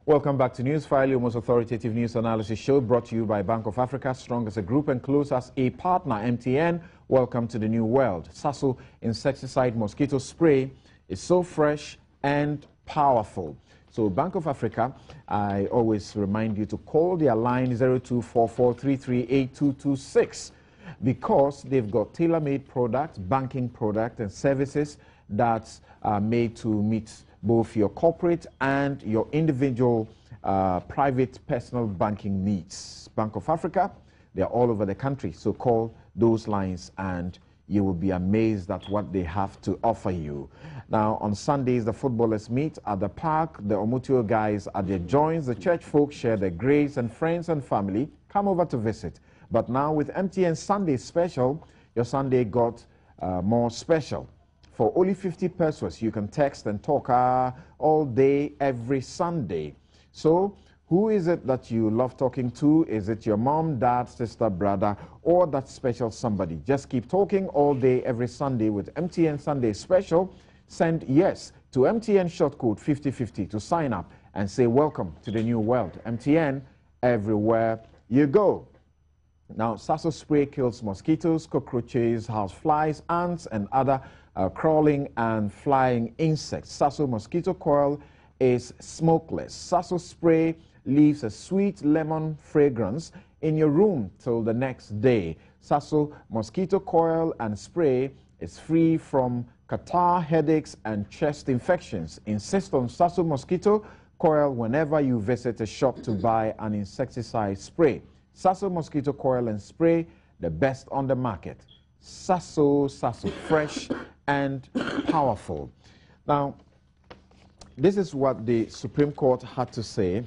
Welcome back to Newsfile, your most authoritative news analysis show, brought to you by Bank of Africa, strong as a group and close as a partner. MTN, welcome to the new world. Sasso insecticide mosquito spray is so fresh and powerful. So Bank of Africa, I always remind you to call their line 0244338226 because they've got tailor-made products, banking products and services that are made to meet both your corporate and your individual private personal banking needs. Bank of Africa, they're all over the country, so call those lines and you will be amazed at what they have to offer you. Now, on Sundays, the footballers meet at the park, the Omutio guys at their joints, the church folk share their grace, and friends and family come over to visit. But now with MTN Sunday Special, your Sunday got more special. For only 50 pesos, you can text and talk all day, every Sunday. So, who is it that you love talking to? Is it your mom, dad, sister, brother, or that special somebody? Just keep talking all day, every Sunday with MTN Sunday Special. Send yes to MTN short code 5050 to sign up and say welcome to the new world. MTN, everywhere you go. Now, Sasso spray kills mosquitoes, cockroaches, houseflies, ants, and other crawling and flying insects. Sasso mosquito coil is smokeless. Sasso spray leaves a sweet lemon fragrance in your room till the next day. Sasso mosquito coil and spray is free from catarrh, headaches, and chest infections. Insist on Sasso mosquito coil whenever you visit a shop to buy an insecticide spray. Sasso mosquito coil and spray, the best on the market. Sasso, fresh and powerful. Now, this is what the Supreme Court had to say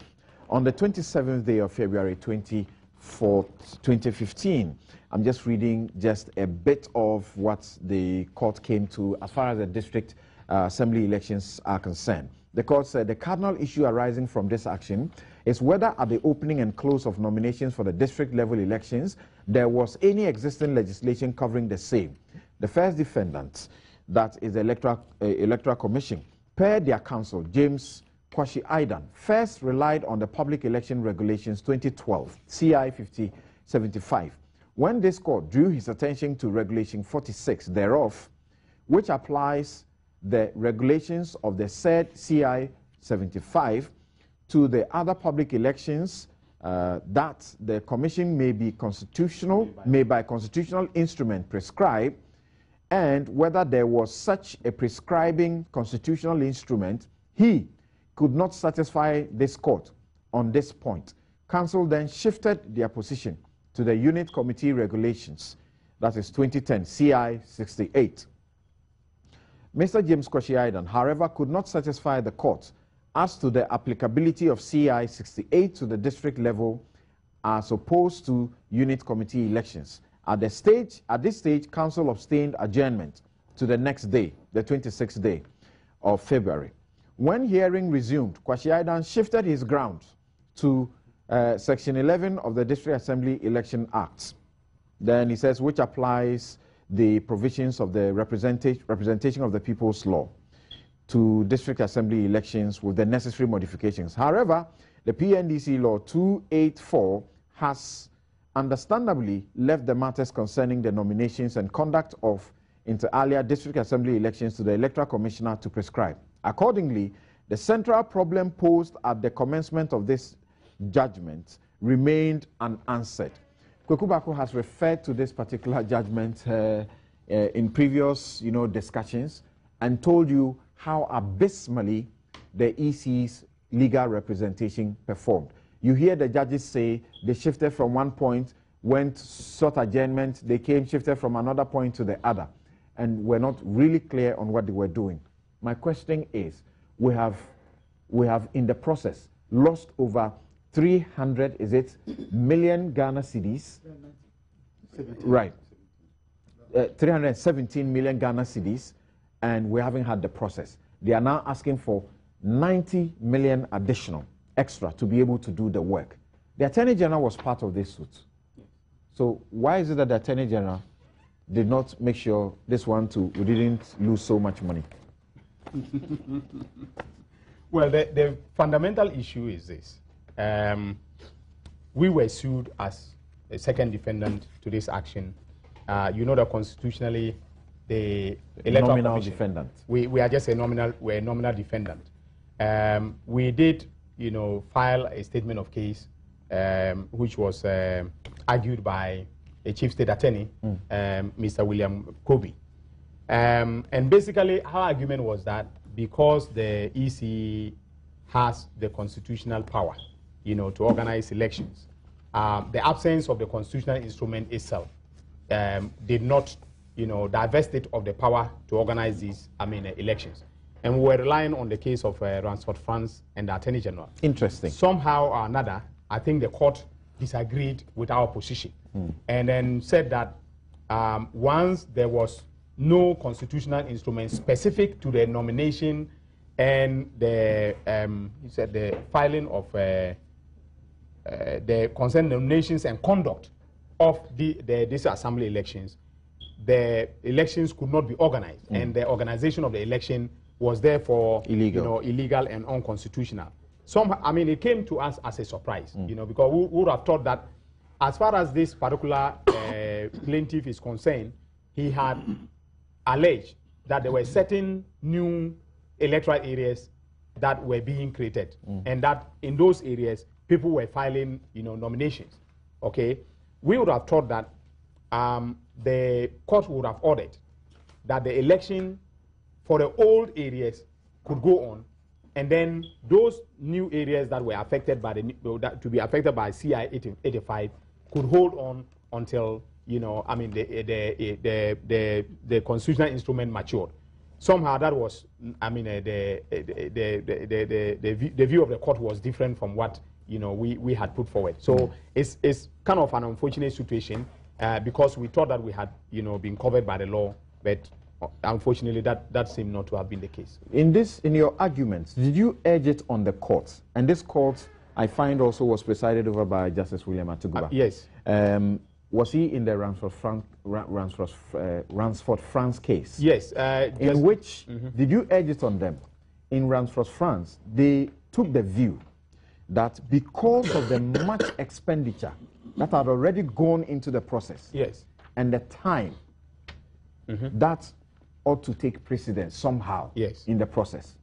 on the 27th day of February 2015. I'm just reading just a bit of what the court came to as far as the district assembly elections are concerned. The court said the cardinal issue arising from this action is whether at the opening and close of nominations for the district level elections there was any existing legislation covering the same. The first defendant, that is the Electoral Commission, per their counsel, James Kwashi Aidan, first relied on the Public Election Regulations 2012, CI 5075, when this court drew his attention to Regulation 46 thereof, which applies the regulations of the said CI 75 to the other public elections that the Commission may by constitutional instrument prescribe, and whether there was such a prescribing constitutional instrument, he could not satisfy this court on this point. Council then shifted their position to the Unit Committee Regulations, that is 2010, CI 68. Mr. James Kwashi Aidan, however, could not satisfy the court as to the applicability of CI 68 to the district level as opposed to Unit Committee elections. At this stage, Council obtained adjournment to the next day, the 26th day of February. When hearing resumed, Kwashi Aidan shifted his ground to Section 11 of the District Assembly Election Act. Then he says, which applies the provisions of the Representation of the People's Law to District Assembly elections with the necessary modifications. However, the PNDC Law 284 has understandably left the matters concerning the nominations and conduct of inter alia District Assembly elections to the Electoral Commissioner to prescribe. Accordingly, the central problem posed at the commencement of this judgment remained unanswered. Kweku Bako has referred to this particular judgment in previous discussions and told you how abysmally the EC's legal representation performed. You hear the judges say they shifted from one point, went sought adjournment, they shifted from another point to the other, and were not really clear on what they were doing. My question is, we have in the process lost over 300, million Ghana cedis? Right. 317 million Ghana cedis, and we haven't had the process. They are now asking for 90 million additional extra to be able to do the work. The Attorney General was part of this suit. So why is it that the Attorney General did not make sure this one too, we didn't lose so much money? Well, the fundamental issue is this. We were sued as a second defendant to this action. You know that constitutionally, the Electoral nominal Commission, defendant. We are just a nominal defendant. We did, file a statement of case, which was argued by a chief state attorney, Mr. William Kobe. And basically, our argument was that because the EC has the constitutional power, to organize elections, the absence of the constitutional instrument itself did not, divest it of the power to organize these, elections. And we were relying on the case of Ransford France and the Attorney General. Interesting. Somehow or another, I think the court disagreed with our position and then said that once there was no constitutional instrument specific to the nomination and the, he said the filing of the concerned nominations and conduct of these assembly elections, the elections could not be organized, and the organization of the election was therefore illegal and unconstitutional. It came to us as a surprise, because we would have thought that as far as this particular plaintiff is concerned, he had alleged that there were certain new electoral areas that were being created, and that in those areas, people were filing, nominations. Okay, we would have thought that the court would have ordered that the election for the old areas could go on, and then those new areas that were affected by to be affected by CI 85 could hold on until the constitutional instrument matured. Somehow that was, the view of the court was different from what we had put forward. So it's kind of an unfortunate situation because we thought that we had been covered by the law, but unfortunately that seemed not to have been the case. In your arguments, did you urge it on the court? And this court, I find, also was presided over by Justice William Atuguba. Yes. Was he in the Ransford France case? Yes. In which, did you urge it on them? In Ransford France, they took the view that because of the much expenditure that had already gone into the process, yes, and the time, that ought to take precedence somehow, yes, in the process.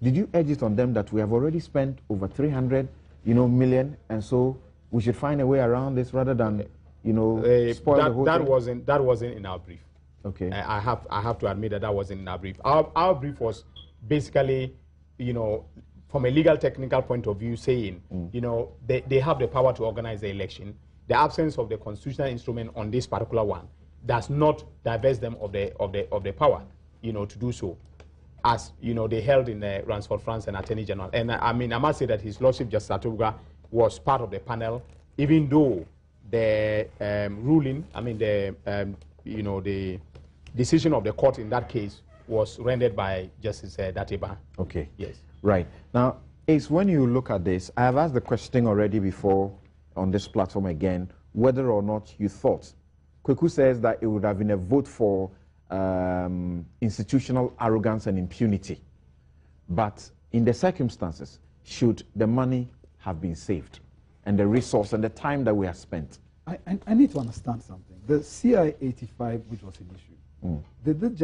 Did you urge it on them that we have already spent over 300 million, and so we should find a way around this rather than spoil the whole thing? That wasn't in our brief. Okay. I have to admit that wasn't in our brief. Our brief was basically, from a legal technical point of view, saying, they have the power to organize the election. The absence of the constitutional instrument on this particular one does not divest them of the power, to do so, as they held in Ransford France and Attorney General. And I must say that His Lordship Justice Atuguba was part of the panel, even though the ruling, the decision of the court in that case was rendered by Justice Dateba. Okay. Yes. Right. Now, Ace, when you look at this, I have asked the question already before on this platform again, whether or not you thought, Kweku says that it would have been a vote for institutional arrogance and impunity. But in the circumstances, should the money have been saved and the resource and the time that we have spent? I need to understand something. The CI 85, which was an issue, did it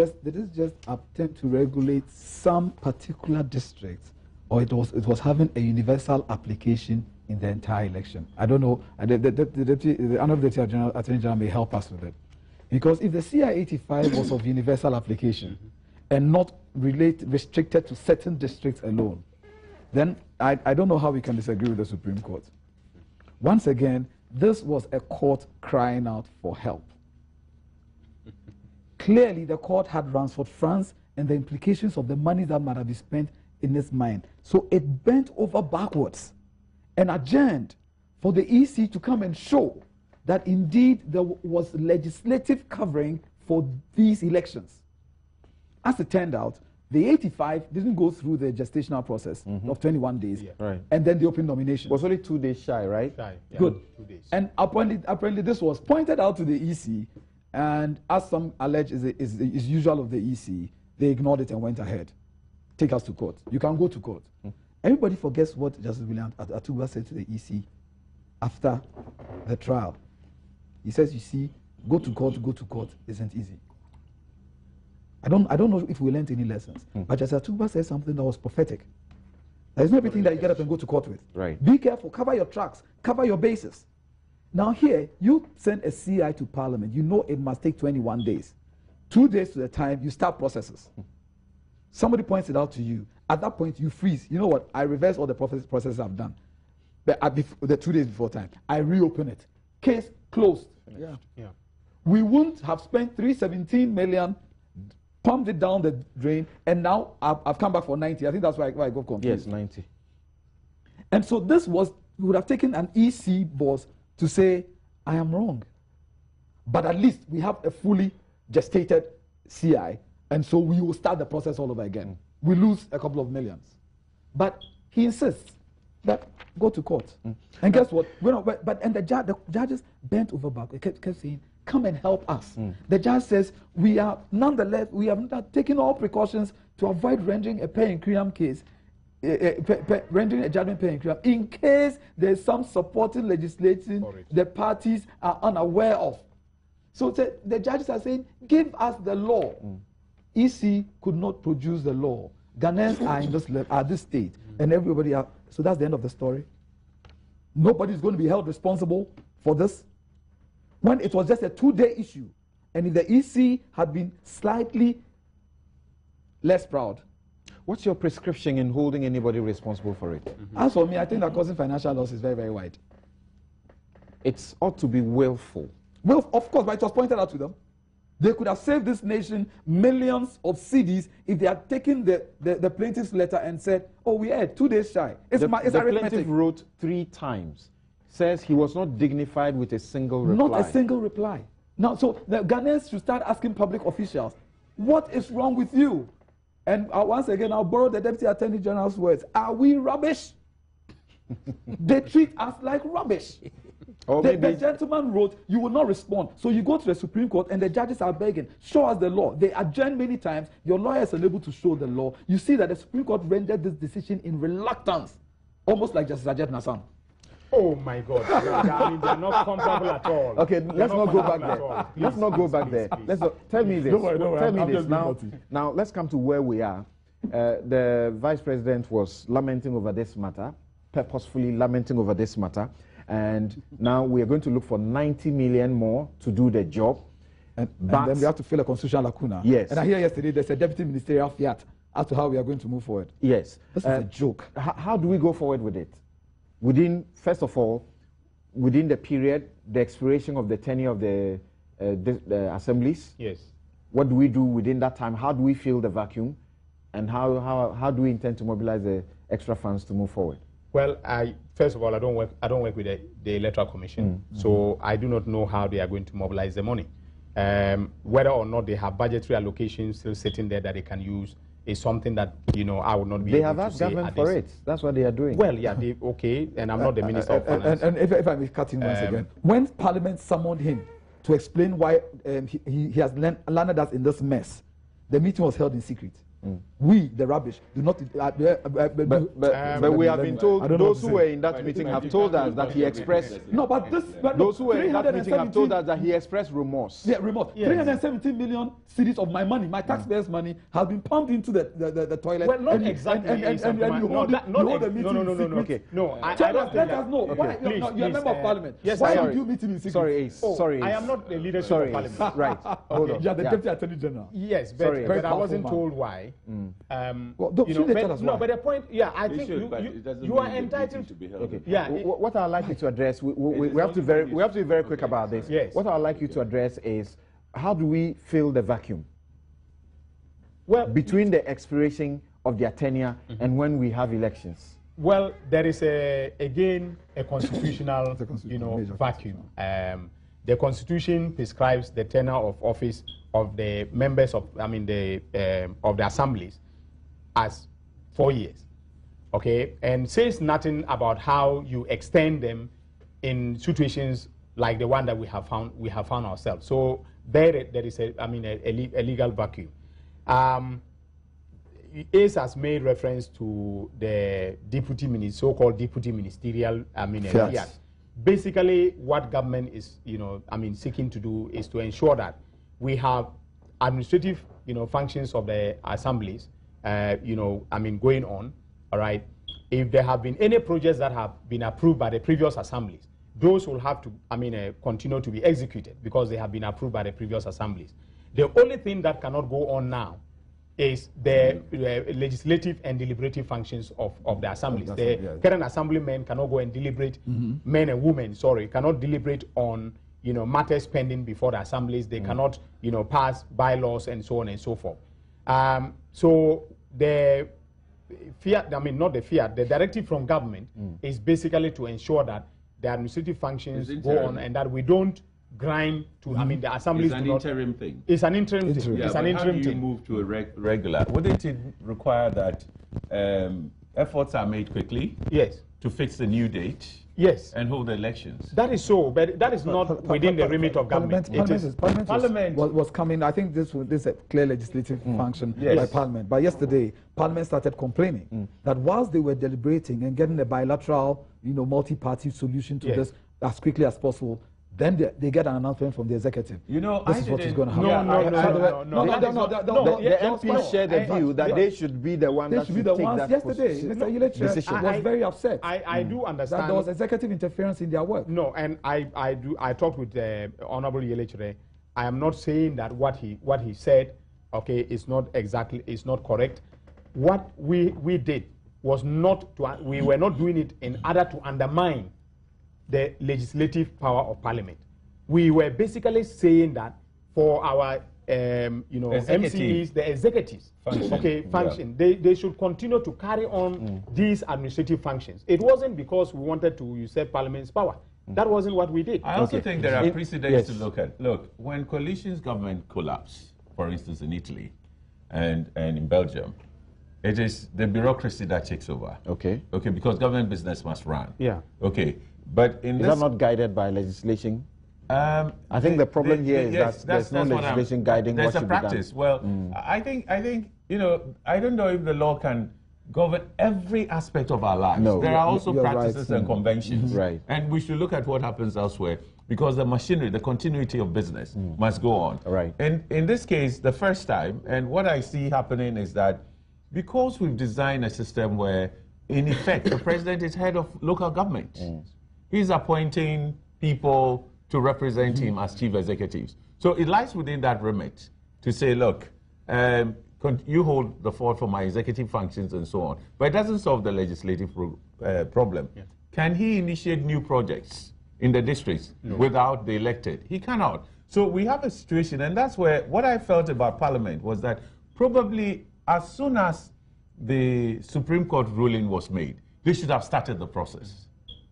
just attempt to regulate some particular districts, or it was having a universal application in the entire election? I don't know. The Honorable Attorney General may help us with it. Because if the CI 85 was of universal application and not restricted to certain districts alone, then I don't know how we can disagree with the Supreme Court. Once again, this was a court crying out for help. Clearly, the court had Ransford France and the implications of the money that might have been spent in its mind. So it bent over backwards and adjourned for the EC to come and show that indeed there was legislative covering for these elections. As it turned out, the 85 didn't go through the gestational process of 21 days, right, and then the open nomination. It was only 2 days shy, right? Shy, yeah. Good. 2 days. And apparently this was pointed out to the EC, and as some allege is usual of the EC, they ignored it and went ahead. take us to court. You can go to court. Everybody forgets what Justice William Atuba said to the EC after the trial. He says, you see, go to court isn't easy. I don't know if we learned any lessons, but Justice Atuba said something that was prophetic. There's not everything that you get up and go to court with. Right. Be careful, cover your tracks, cover your bases. Now here, you send a CI to Parliament, you know it must take 21 days. 2 days to the time you start processes. Somebody points it out to you. At that point, you freeze. You know what? I reverse all the processes I've done. But the 2 days before time, I reopen it. Case closed. Yeah. We wouldn't have spent 317 million, pumped it down the drain, and now I've come back for 90. I think that's why I got confused. Yes, 90. And so this was, we would have taken an EC boss to say, I am wrong. But at least we have a fully gestated CI, and so we will start the process all over again. We lose a couple of millions. But he insists that go to court. And guess what? The judges bent over back. They kept saying, come and help us. The judge says, we are nonetheless, we have not taken all precautions to avoid rendering a pay in criam case, rendering a judgment pay in criam, in case there's some supporting legislation the parties are unaware of. So the judges are saying, give us the law. EC could not produce the law. Ghanaians are in this state, and everybody else. So that's the end of the story. Nobody's going to be held responsible for this. When it was just a 2-day issue, and if the EC had been slightly less proud. What's your prescription in holding anybody responsible for it? As for me, I think that causing financial loss is very, very wide. It ought to be willful. Well, of course, but it was pointed out to them. They could have saved this nation millions of cedis if they had taken the plaintiff's letter and said, oh, we had 2 days shy. It's the arithmetic. Plaintiff wrote 3 times, says he was not dignified with a single reply. Not a single reply. Now, so the Ghanaians should start asking public officials, what is wrong with you? And once again, I'll borrow the Deputy Attorney General's words. Are we rubbish? They treat us like rubbish. The gentleman wrote, you will not respond. So you go to the Supreme Court and the judges are begging, show us the law. They adjourn many times. Your lawyers are able to show the law. You see that the Supreme Court rendered this decision in reluctance, almost like Justice Ajed Nassan. Oh my God. I mean, they're not comparable at all. Okay, let's not go back there. Let's not go back there. Tell me this. Tell me this. Now, let's come to where we are. The Vice President was lamenting over this matter, purposefully lamenting over this matter. And now we are going to look for 90 million more to do the job. And then we have to fill a constitutional lacuna. Yes. And I hear yesterday there's a deputy ministerial fiat as to how we are going to move forward. Yes. This is a joke. How do we go forward with it? First of all, within the period, the expiration of the tenure of the assemblies. Yes. What do we do within that time? How do we fill the vacuum? And how do we intend to mobilize the extra funds to move forward? Well, first of all, I don't work with the Electoral Commission, so I do not know how they are going to mobilize the money. Whether or not they have budgetary allocations still sitting there that they can use is something that, I would not be able to say. They have asked government for it. That's what they are doing. Well, yeah, okay, and I'm not the Minister of Finance. And if I may cut in once again, when Parliament summoned him to explain why he has landed us in this mess, the meeting was held in secret. We, the rubbish, do not. But we have been told, those who were in that meeting have told us that he expressed. No, but those who were in that meeting have told us that he expressed remorse. Yeah, remorse. Yes. 317 million cedis of my money, my taxpayers' money, has been pumped into the toilet. Well, not exactly. And you hold the meeting in secret. Okay. No, let us know. Why? You're a member of Parliament. Yes, why would you meet him in secret? Sorry. I am not the leadership of Parliament. Right. Hold on. You are the Deputy Attorney General. Yes, but I wasn't told why. But the point, I think you are entitled to be held. Okay. Yeah. What I'd like you to address, we have to be very quick about this. Yes. What I'd like you to address is, how do we fill the vacuum? Well, between the expiration of their tenure and when we have elections. Well, there is again a constitutional, vacuum. The Constitution prescribes the tenure of office of the members of the assemblies as 4 years, okay, and says nothing about how you extend them in situations like the one that we have found ourselves. So there is a legal vacuum. Ace has made reference to the so-called deputy ministerial, fiat. Basically, what government is, seeking to do is to ensure that we have administrative, functions of the assemblies, going on, all right. If there have been any projects that have been approved by the previous assemblies, those will have to, continue to be executed because they have been approved by the previous assemblies. The only thing that cannot go on now is the legislative and deliberative functions of the assemblies. The current assemblymen cannot go and deliberate, men and women, cannot deliberate on, matters pending before the assemblies. They cannot, pass bylaws and so on and so forth. So the fiat, not the fiat, the directive from government is basically to ensure that the administrative functions go on and that we don't grind to, the assemblies It's an interim thing. It's an interim thing. Yeah, it's an interim thing. Move to a regular? Wouldn't it require that efforts are made quickly? Yes. To fix the new date? Yes. And hold the elections? That is so, but that is not within the remit of government. Parliament was coming. I think this is a clear legislative function by Parliament. But yesterday, Parliament started complaining that whilst they were deliberating and getting a bilateral, multi-party solution to this as quickly as possible, then they get an announcement from the executive. This is what is going to happen. The MP shared the view that they should be the one that should take that yesterday, Mr. Electoral was very upset. I do understand that there was executive interference in their work. No, and I talked with the Honorable Electoral. I am not saying that what he said, is not correct. What we did was not to, we were not doing it in order to undermine the legislative power of Parliament. We were basically saying that for our MCEs, the executives function. They should continue to carry on these administrative functions. It wasn't because we wanted to usurp Parliament's power. That wasn't what we did. I also think there are precedents to look at. Look, when coalition's government collapsed, for instance in Italy and in Belgium, it is the bureaucracy that takes over. Okay, because government business must run. Yeah. Okay. But in is that not guided by legislation? I think the problem here is that there's no legislation guiding what should be done. There's a practice. Well, I think I don't know if the law can govern every aspect of our lives. No, there are also practices and conventions. Right. And we should look at what happens elsewhere because the machinery, the continuity of business must go on. Right. And in this case, the first time, and what I see happening is that because we've designed a system where, in effect, the president is head of local government. He's appointing people to represent him as chief executives. So it lies within that remit to say, look, you hold the fort for my executive functions and so on. But it doesn't solve the legislative problem. Yeah. Can he initiate new projects in the districts without the elected? He cannot. So we have a situation, and that's where what I felt about Parliament was that probably as soon as the Supreme Court ruling was made, they should have started the process.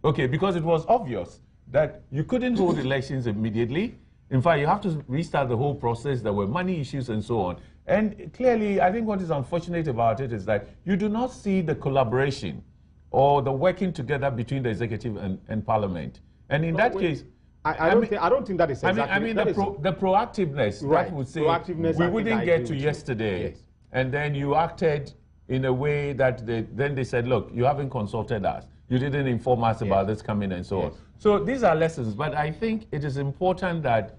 Okay, because it was obvious that you couldn't hold elections immediately. In fact, you have to restart the whole process. There were money issues and so on. And clearly, I think what is unfortunate about it is that you do not see the collaboration or the working together between the executive and Parliament. And in that case, I don't think that is exactly. The proactiveness, right, that would say we wouldn't get to yesterday, and then you acted in a way that then they said, look, you haven't consulted us. You didn't inform us about this coming and so on. So these are lessons, but I think it is important that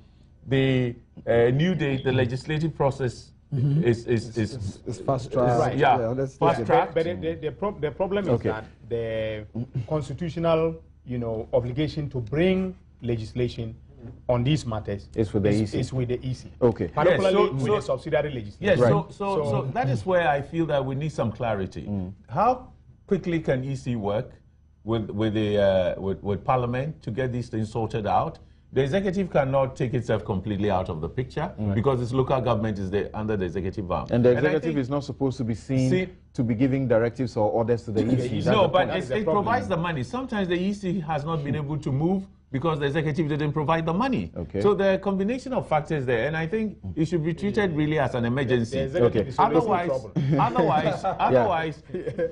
the new date, the legislative process is fast tracked. Fast tracked. But the problem is that the constitutional, obligation to bring legislation on these matters is with the EC. Is with the EC. Okay. Particularly with the subsidiary legislation. Yes. So that is where I feel that we need some clarity. How quickly can EC work with Parliament to get these things sorted out? The executive cannot take itself completely out of the picture because its local government is under the executive arm. And the executive is not supposed to be seen to be giving directives or orders to the EC. No, but it provides the money. Sometimes the EC has not been able to move because the executive didn't provide the money. Okay. So there are a combination of factors there, and I think it should be treated really as an emergency. Otherwise,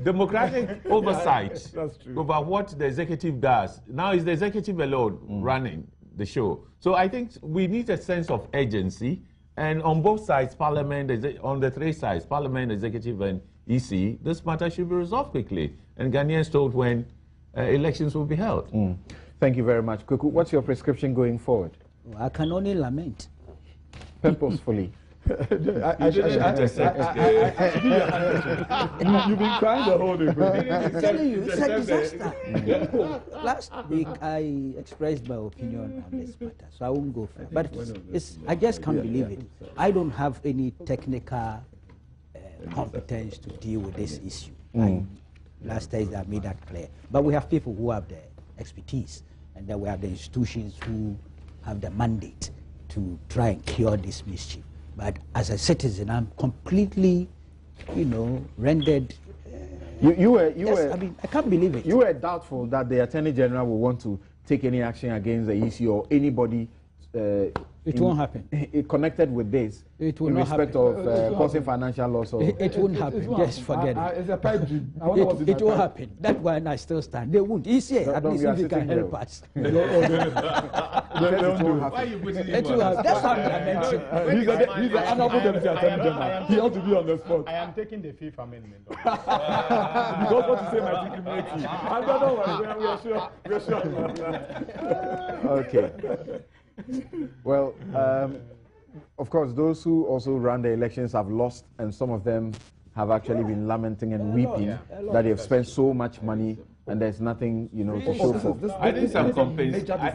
democratic oversight over what the executive does. Now is the executive alone running the show. So I think we need a sense of urgency, and on both sides, Parliament, on the three sides, Parliament, Executive, and EC, this matter should be resolved quickly. And Ghanaians told when elections will be held. Thank you very much. Kuku, what's your prescription going forward? Well, I can only lament. Purposefully. You've been crying the whole day. I'm telling you, it's a disaster. Last week, I expressed my opinion on this matter, so I won't go further. But I just can't believe it. I don't have any technical competence to deal with this issue. Last Thursday, I made that clear. But we have people who have the expertise, and then we have the institutions who have the mandate to try and cure this mischief. But as a citizen, I'm completely, rendered. I mean, I can't believe it. You were doubtful that the Attorney General will want to take any action against the EC or anybody. It won't happen. Connected with this, it will in not respect happen. of causing financial loss. It won't happen. Just forget it. It's a pipe dream. It won't happen. That one I still stand. They won't. ECA, at least if they can help us. Why are you putting it will happen. That's how I mentioned. He's an honorable deputy attorney general. He ought to be on the spot. I am taking the Fifth Amendment. Because what you say might incriminate you. I don't know. We are sure. Okay. Well, of course, those who also ran the elections have lost, and some of them have actually been lamenting and weeping that they have spent so much money and there's nothing, to show for. I think some companies, I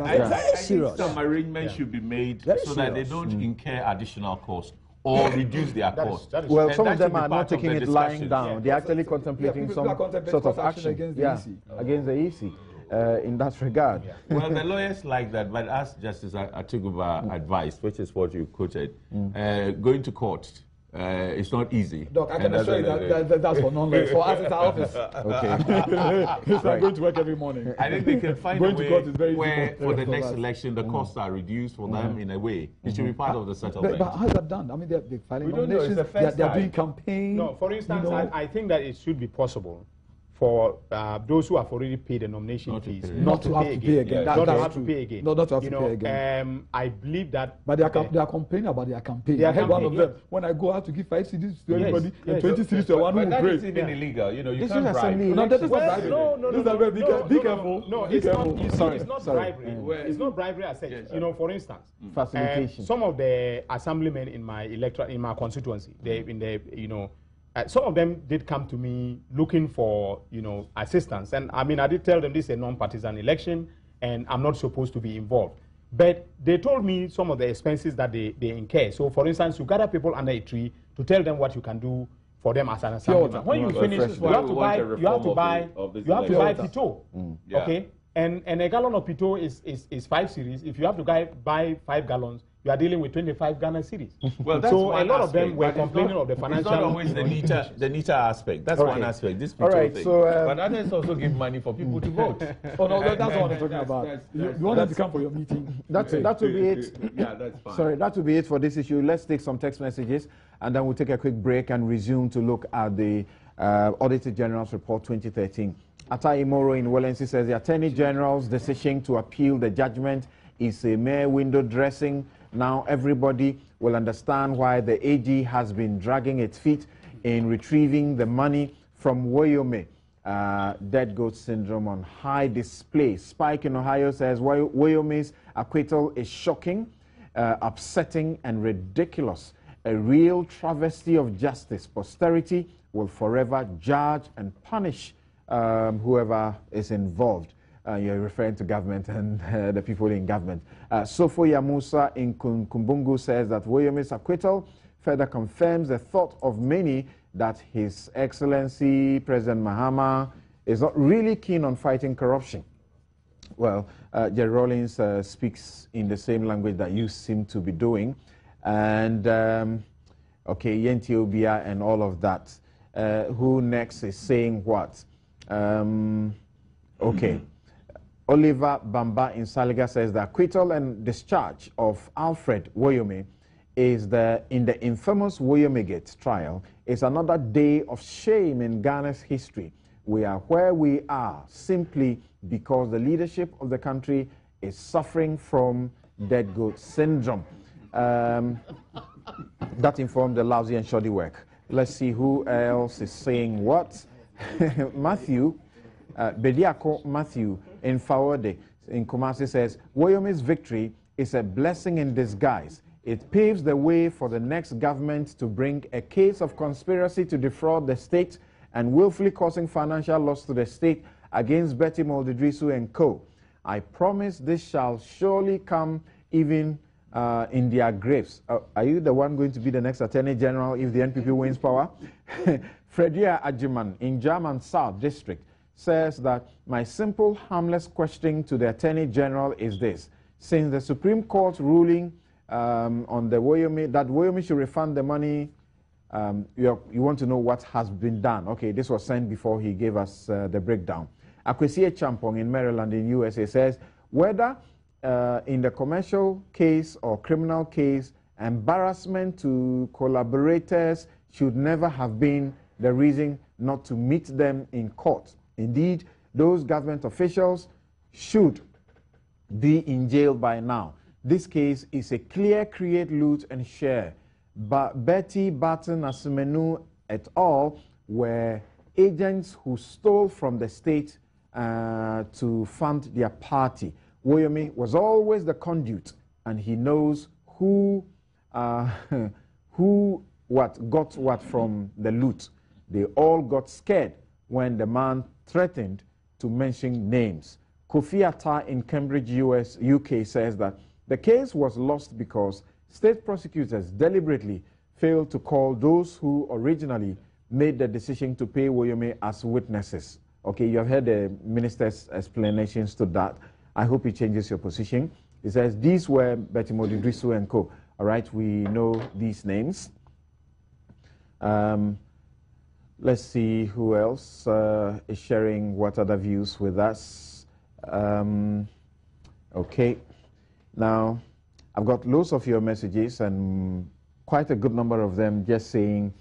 think some arrangements should be made so that they don't incur additional cost or reduce their cost. Well, some of them are not taking it lying down. They're actually contemplating some sort of action against the EC. In that regard. Well, the lawyers like that, but as Justice Atuguba advised, which is what you quoted, going to court is not easy. Doc, I can assure you that's for non-lawyers. For us, it's our office. Okay. It's like going to work every morning. I think they can find a way where for the next election the costs are reduced for them in a way. It should be part of the settlement. But how's that done? I mean, they're filing nominations, they're doing campaigns. No, for instance, I think that it should be possible for those who have already paid the nomination fees not to have to pay again. Not to have to pay again. Not to have to pay again. I believe that. But they are complaining about their campaign. I heard one of them. When I go out to give 5 CDs to everybody and 20 CDs to one who will pray. But that is even illegal. You can't bribe. No, that is not bribery. No. Be careful. No, it's not. It's not bribery. It's not bribery as such. For instance, facilitation. Some of the assemblymen in my constituency, some of them did come to me looking for, assistance. And I mean, I did tell them this is a non-partisan election and I'm not supposed to be involved. But they told me some of the expenses that they incur. So, for instance, you gather people under a tree to tell them what you can do for them as an assemblyman. When you finish, you have to buy Pito. Okay? And a gallon of Pito is 5 cedis. If you have to buy 5 gallons, you are dealing with 25 Ghana cedis. Well, that's so a lot of them were complaining of the financial. It's not always the neater aspect. That's one aspect. This Pito thing. So, but others also give money for people to vote. Oh no, that's what I'm talking about. You want them to come for your meeting. That will be it. Yeah, that's fine. Sorry, that will be it for this issue. Let's take some text messages, and then we'll take a quick break and resume to look at the Auditor General's Report 2013. Atai Moro in Wellensi says the Attorney General's decision to appeal the judgment is a mere window dressing. Now everybody will understand why the AG has been dragging its feet in retrieving the money from Woyome. Dead goat syndrome on high display. Spike in Ohio says Woyome's acquittal is shocking, upsetting, and ridiculous. A real travesty of justice. Posterity will forever judge and punish whoever is involved. You're referring to government and the people in government. Sofo Yamusa in Kumbungu says that Woyome's acquittal further confirms the thought of many that His Excellency President Mahama is not really keen on fighting corruption. Well, Jerry Rawlings speaks in the same language that you seem to be doing. And, okay, Yenti Obia and all of that. Who next is saying what? Okay. Oliver Bamba in Saliga says the acquittal and discharge of Alfred Woyome is in the infamous Woyomegate trial is another day of shame in Ghana's history. We are where we are simply because the leadership of the country is suffering from dead goat syndrome. That informed the lousy and shoddy work Let's see who else is saying what. Matthew, Bediako Matthew in Fawode in Kumasi says, Woyomi's victory is a blessing in disguise. It paves the way for the next government to bring a case of conspiracy to defraud the state and willfully causing financial loss to the state against Betty Moldedrisu and co. I promise this shall surely come even in their graves. Are you the one going to be the next Attorney General if the NPP wins power? Fredia Ajiman in German South District says that my simple, harmless question to the Attorney General is this. Since the Supreme Court ruling on the Woyomi, that Woyomi should refund the money, you want to know what has been done. Okay, this was sent before he gave us the breakdown. Akwesie Champong in Maryland in USA says, whether in the commercial case or criminal case, embarrassment to collaborators should never have been the reason not to meet them in court. Indeed, those government officials should be in jail by now. This case is a clear create, loot, and share. But Betty, Barton, Asumenu et al. Were agents who stole from the state to fund their party. Woyomi was always the conduit, and he knows who got what from the loot. They all got scared when the man threatened to mention names. Kofi Atta in Cambridge, UK says that the case was lost because state prosecutors deliberately failed to call those who originally made the decision to pay Woyomi as witnesses. Okay, you have heard the minister's explanations to that. I hope he changes your position. He says these were Betty Moldedrisu and co. All right, we know these names. Let's see who else is sharing what other views with us. Okay, now I've got loads of your messages and quite a good number of them just saying,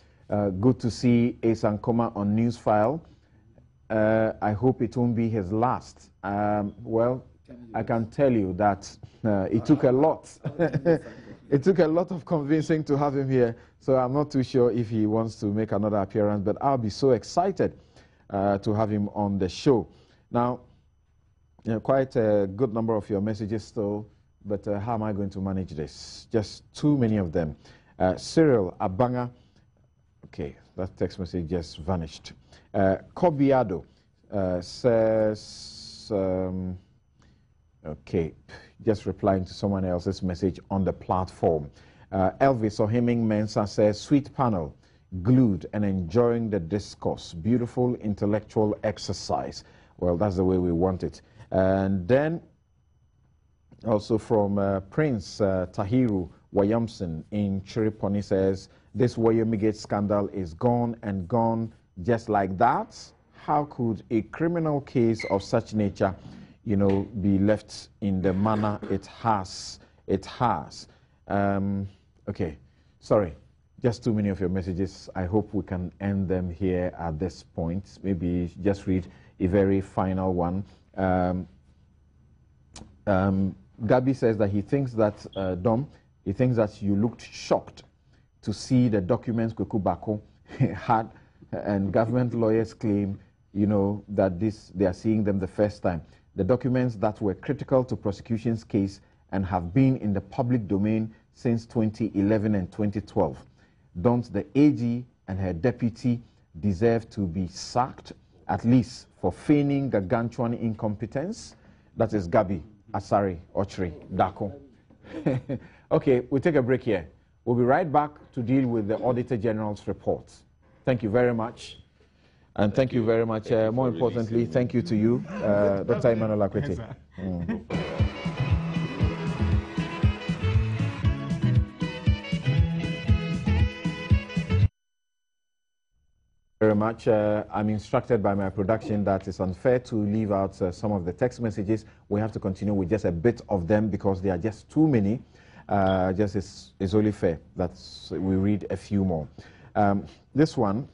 good to see Asan Koma on Newsfile. I hope it won't be his last. Well, I can tell you that it took a lot. It took a lot of convincing to have him here, so I'm not too sure if he wants to make another appearance, but I'll be so excited to have him on the show. Now, quite a good number of your messages still, but how am I going to manage this? Just too many of them. Cyril Abanga, okay, that text message just vanished. Kobiado says, okay, just replying to someone else's message on the platform. Elvis Ohiming Mensa says, sweet panel, glued and enjoying the discourse. Beautiful intellectual exercise. Well, that's the way we want it. And then also from Prince Tahiru Wayamson in Chiriponi says, this Woyomi Gate scandal is gone and gone just like that. How could a criminal case of such nature, you know, be left in the manner it has? Okay, sorry, just too many of your messages. I hope we can end them here at this point. Maybe just read a very final one. Gabi says that he thinks that, he thinks that you looked shocked to see the documents Kweku Bako had, and government lawyers claim, you know, that they are seeing them the first time. The documents that were critical to prosecution's case and have been in the public domain since 2011 and 2012. Don't the AG and her deputy deserve to be sacked, at least for feigning gargantuan incompetence? That is Gabi Asare Ochri Dako. Okay, we'll take a break here. We'll be right back to deal with the Auditor General's report. Thank you very much. And thank you very much. More importantly, thank you to you, Dr. Emmanuel Akwete. Very much. I'm instructed by my production that it's unfair to leave out some of the text messages. We have to continue with just a bit of them because there are just too many. It's only fair that we read a few more. This one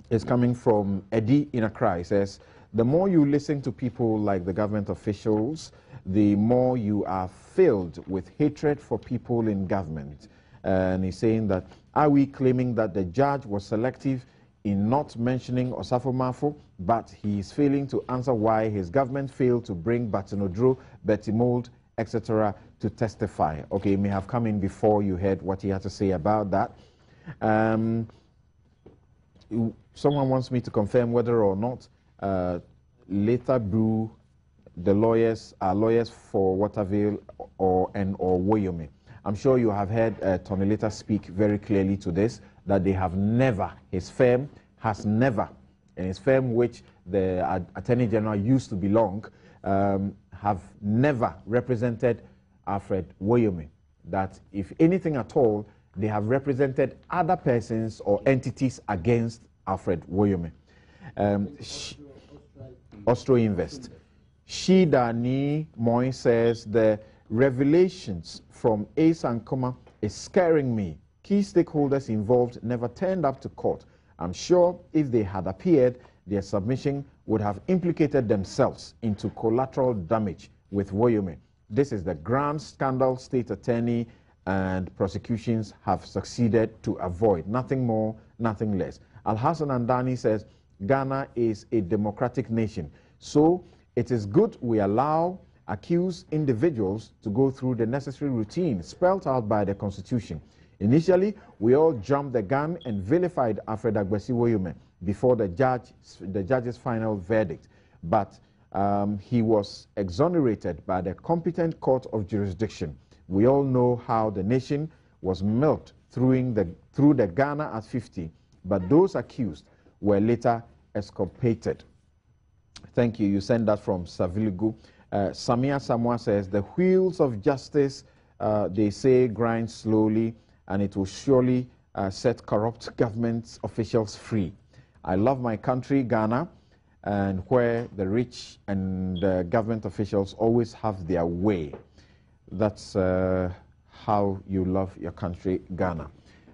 is coming from Eddie in Accra. He says, the more you listen to people like the government officials, the more you are filled with hatred for people in government. And he's saying that, are we claiming that the judge was selective in not mentioning Osafo Mafo, but he is failing to answer why his government failed to bring Batinodro, Betty Mould, etc. to testify? Okay, he may have come in before you heard what he had to say about that. Someone wants me to confirm whether or not Leta Brew, the lawyers, are lawyers for Waterville or Woyome. I'm sure you have heard Tony Leta speak very clearly to this, that they have never, his firm has never, and his firm which the Attorney General used to belong, have never represented Alfred Woyome. That if anything at all, they have represented other persons or entities against Alfred Woyome. Austro Invest. Shida Ni Moy says the revelations from Ace and Coma is scaring me. Key stakeholders involved never turned up to court. I'm sure if they had appeared, their submission would have implicated themselves into collateral damage with Woyome. This is the grand scandal state attorney and prosecutions have succeeded to avoid. Nothing more, nothing less. Al-Hassan Andani says, Ghana is a democratic nation, so it is good we allow accused individuals to go through the necessary routine spelled out by the Constitution. Initially, we all jumped the gun and vilified Alfred Agbesi Woyome before the judge's final verdict, but he was exonerated by the competent court of jurisdiction. We all know how the nation was milked through the Ghana at 50, but those accused were later exculpated. Thank you. You sent that from Saviligu. Samia Samoa says, the wheels of justice, they say, grind slowly, and it will surely set corrupt government officials free. I love my country, Ghana, and where the rich and government officials always have their way. That's how you love your country, Ghana.